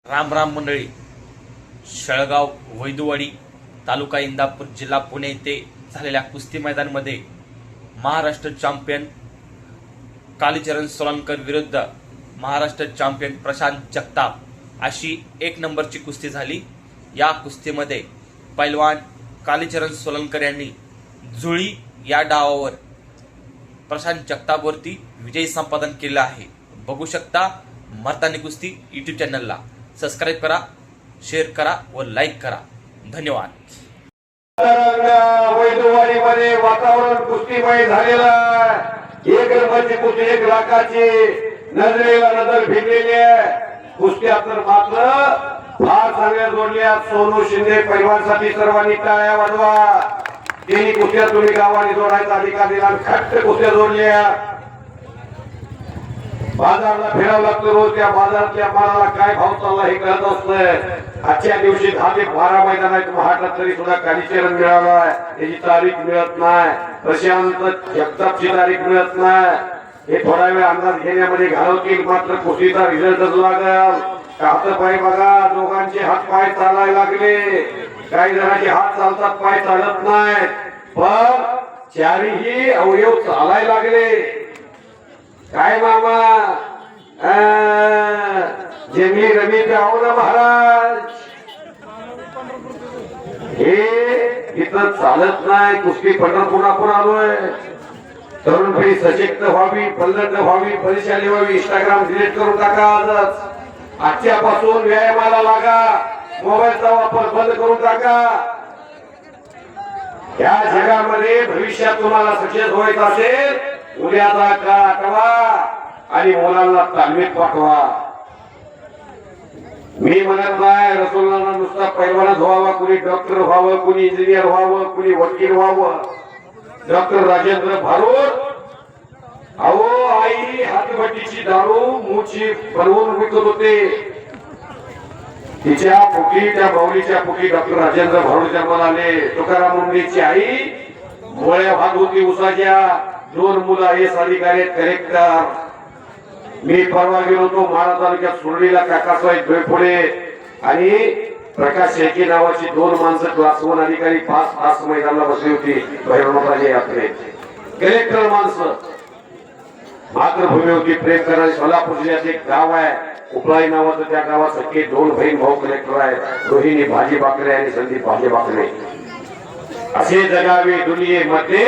राम राम मंडळी. शेळगाव वैदुवाडी तालुका इंदापूर जिल्हा पुणे येथे झालेल्या कुस्ती मैदानामध्ये महाराष्ट्र चॅम्पियन कालीचरण सोलंकर विरुद्ध महाराष्ट्र चॅम्पियन प्रशांत जगताप अशी 1 नंबरची कुस्ती झाली. या कुस्तीमध्ये पैलवान कालीचरण सोलंकर यांनी जुळी या डावावर प्रशांत जगतापवरती विजय संपादन केला आहे. बघू शकता. मर्दानी कुस्ती यूट्यूब चॅनलला सबस्क्राइब करा, शेअर करा व लाईक करा. धन्यवाद. वैदुवाडीमध्ये वातावरण कुस्तीमय झालेलं आहे. 1 नंबरची कुस्ती 1 लाखाची नजरेला नजर भिडलेली आहे. कुस्त्या तर मात्र फार चांगल्या जोडल्या. सोनू शिंदे पैलवानसाठी सर्वांनी टाळ्या वाजवा. तिन्ही कुस्त्या तुम्ही गावाने जोडायचा अधिकार दिला. खट्ट कुस्त्या जोडल्या. बाजारला फिरावं लागतं रोज. त्या बाजारातल्या मालाला काय भाव चालला हे कळत असतं. आजच्या दिवशी 10 ते 12 मैदान आहेत महाराष्ट्रात, तरी सुद्धा कालीचरण मिळालाय. त्याची तारीख मिळत नाही. प्रशांत जगतापची तारीख मिळत नाही. हे थोडा वेळ अंदाज घेण्यामध्ये घालवतील, मात्र कुस्तीचा रिझल्टच लागल. हात पाय बघा, दोघांचे हात पाय चालायला लागले. काही जणांचे हात चालतात, पाय चालत नाही, पण चारही अवयव चालायला लागले. काय मामा जेमी रमी द्याव ना महाराज. हे इथं चालत नाही. कुस्ती पंढरपूर आपण आलोय. तरुण पिढी सशक्त व्हावी, पल्लट व्हावी, बलशाली व्हावी. इंस्टाग्राम डिलीट करून टाका आजच. आजच्यापासून व्यायामाला लागा. मोबाईलचा वापर बंद करून टाका. या जगामध्ये भविष्यात तुम्हाला सक्सेस व्हायचं असेल, उद्याचा काळ आठवा आणि मुलांना तालमीत पाठवा. मी म्हणत नाही रसुल्लांना नुसता पैलवानच व्हावा, कुणी डॉक्टर व्हावं, कुणी इंजिनियर व्हावं, कुणी वकील व्हावं. डॉक्टर राजेंद्र भारूड अहो आई हातभट्टीची दारू मूची बनवून विकत होते. तिच्या पुटी, त्या माऊलीच्या पुटी डॉक्टर राजेंद्र भारूड जन्माला आले. तुकाराम मुंडेची आई मोळ्या भात होती उसाच्या. 2 मुलं आयएस अधिकारी आहेत, कलेक्टर. मी परवा गेलो होतो माळा तालुक्यात सुरडीला. काकासाहेब डोईफोडे आणि प्रकाश शेळके नावाची 2 माणसं क्लास 1 अधिकारी 5 तास मैदानाला बसली होती भैरवनाथाच्या यात्रेत. कलेक्टर माणसं. मातृभूमी होती प्रेम करणारे. सोलापूर जिल्ह्यात एक गाव आहे उपळाई नावाचं. त्या गावात सख्खे 2 बहीण भाऊ कलेक्टर आहेत. रोहिणी भाजी बाकरे आणि संदीप भाजी बाकरे. असे जगावे दुनियेमध्ये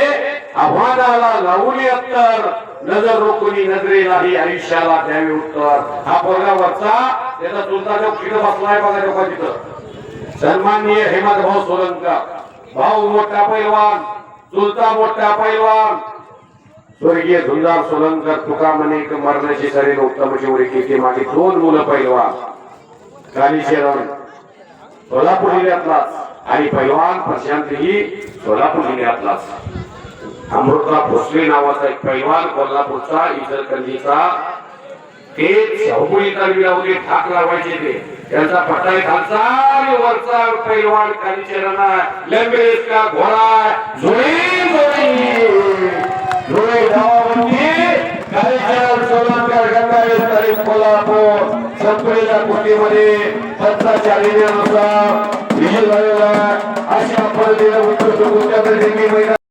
आव्हानाला लावली अत्तर. नजर रोखुनी नजरे नाही आयुष्याला द्यावे उत्तर. हा पोरगा वरचा त्याचा चुलता जो किड बसलाय बघा लोक तिथं. सन्माननीय हेमंत भाऊ सोलंकर. भाऊ मोठा पैलवान, चुलता मोठा पैलवान. स्वर्गीय झुंजार सोलंकर. तुका म्हणे मरणाची शरीर उत्तम शिवरी केली. मागे 2 मुलं पैलवान. कालीचरण सोलापूर जिल्ह्यातलाच आणि पैलवान प्रशांत ही सोलापूर जिल्ह्यातलाच. अमृता भोसले नावाचा एक पैलवान कोल्हापूरचा, इचलकरंजीचा. ते चौकुळी तलवीरावरती ठाक लावायचे. ते त्यांचा पट्टा खालचा आणि वरचा पैलवान कालीचरण. लंबेस का घोडा जुळी जुळी गावावरती कालीचरण सोलंकर गंगावेस तारीख कोल्हापूर. संपलेल्या कुस्तीमध्ये त्यांचा चालीनुसार विजय झालेला. अशा पद्धतीने उत्कृष्ट कुस्त्या